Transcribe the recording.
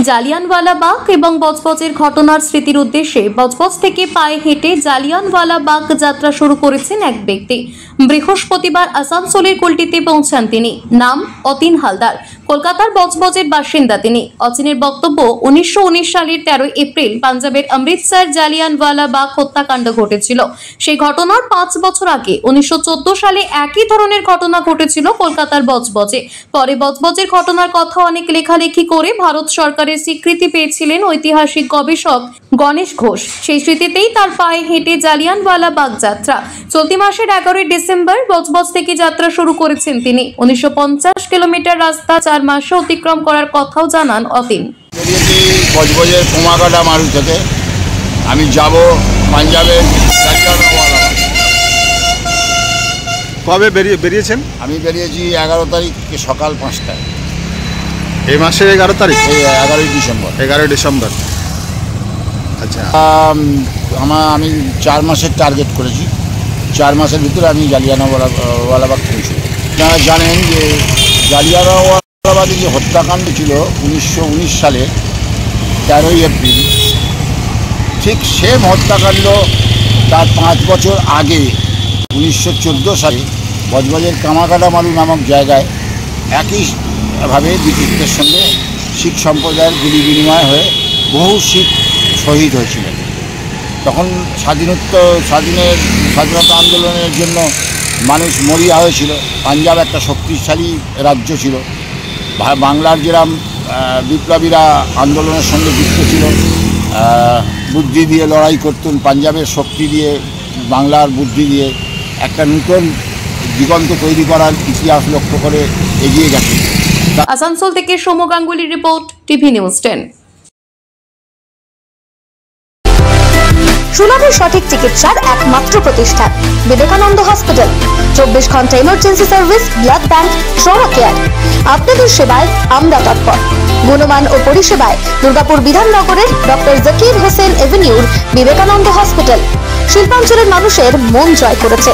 জালিয়ানওয়ালাবাগ এবং বজবজের ঘটনার স্মৃতির উদ্দেশ্যে বজবজ থেকে পায়ে হেঁটে জালিয়ানওয়ালাবাগ যাত্রা শুরু করেছেন এক ব্যক্তি। বৃহস্পতিবার আসানসোলের কুলটিতে পৌঁছান তিনি। নাম অতীন হালদার, কলকাতার বজবজের বাসিন্দা তিনি। অতীনের বক্তব্য, 1919 সালের 13 এপ্রিল পাঞ্জাবের অমৃতসর জালিয়ানওয়ালাবাগ হত্যাকাণ্ড ঘটেছিল। সেই ঘটনার 5 বছর আগে 1914 সালে একই ধরনের ঘটনা ঘটেছিল কলকাতার বজবজে। পরে বজবজের ঘটনার কথা অনেক লেখালেখি করে ভারত সরকারের স্বীকৃতি পেয়েছিলেন ঐতিহাসিক গবেষক গণেশ ঘোষ। সেই স্মৃতিতেই তার পায়ে হেঁটে জালিয়ানওয়ালাবাগ যাত্রা। চলতি মাসের 11 ডিসেম্বর বজবজ থেকে যাত্রা শুরু করেছেন তিনি। 1950 কিলোমিটার রাস্তা 4 মাসে অতিক্রম করার কথাও জানান অতীন। বজবজের পোমাকাটা মারু থেকে আমি যাব পাঞ্জাবের জালিয়ানওয়ালাবাগ। কবে বেরিয়েছেন? আমি বেরিয়েছি 11 তারিখ সকাল 5টায়। এই মাসের 11 তারিখ? এই 11 ডিসেম্বর। 11 ডিসেম্বর। আচ্ছা, আমি 4 মাসের টার্গেট করেছি। 4 মাসের ভিতরে আমি জালিয়ানওয়ালাবাগ পৌঁছব। আপনারা জানেন যে জালিয়ানওয়ালাবাগে যে হত্যাকাণ্ড ছিল 1919 সালে 13 এপ্রিল, ঠিক সেম হত্যাকাণ্ড তার 5 বছর আগে 1914 সালে বজবজের কামাকাটা মারু নামক জায়গায় একইভাবে ব্রিটিশদের সঙ্গে শিখ সম্প্রদায়ের গুলি বিনিময় হয়ে বহু শিখ শহীদ হয়েছিলেন। তখন স্বাধীনতা আন্দোলনের জন্য মানুষ মরিয়া হয়েছিল। পাঞ্জাব একটা শক্তিশালী রাজ্য ছিল। বাংলার যেরকম বিপ্লবীরা আন্দোলনের সঙ্গে যুক্ত ছিল, বুদ্ধি দিয়ে লড়াই করতেন, পাঞ্জাবের শক্তি দিয়ে, বাংলার বুদ্ধি দিয়ে একটা নতুন দিগন্ত তৈরি করার ইতিহাস লক্ষ্য করে এগিয়ে গেছে। আসানসোল থেকে সৌম্য গাঙ্গুলির রিপোর্ট, টিভি নিউজ 10। সুলভের সঠিক চিকিৎসার একমাত্র প্রতিষ্ঠান বিবেকানন্দ হসপিটাল। 24 ঘন্টা emergency service, blood bank, trauma care. আপনাদের সেবায় আমরা তৎপর। গুণমান ও পরিষেবায় দুর্গাপুর বিধাননগরের ডক্টর জাকির হোসেন এভিনিউর বিবেকানন্দ হসপিটাল শিল্পাঞ্চলের মানুষের মন জয় করেছে।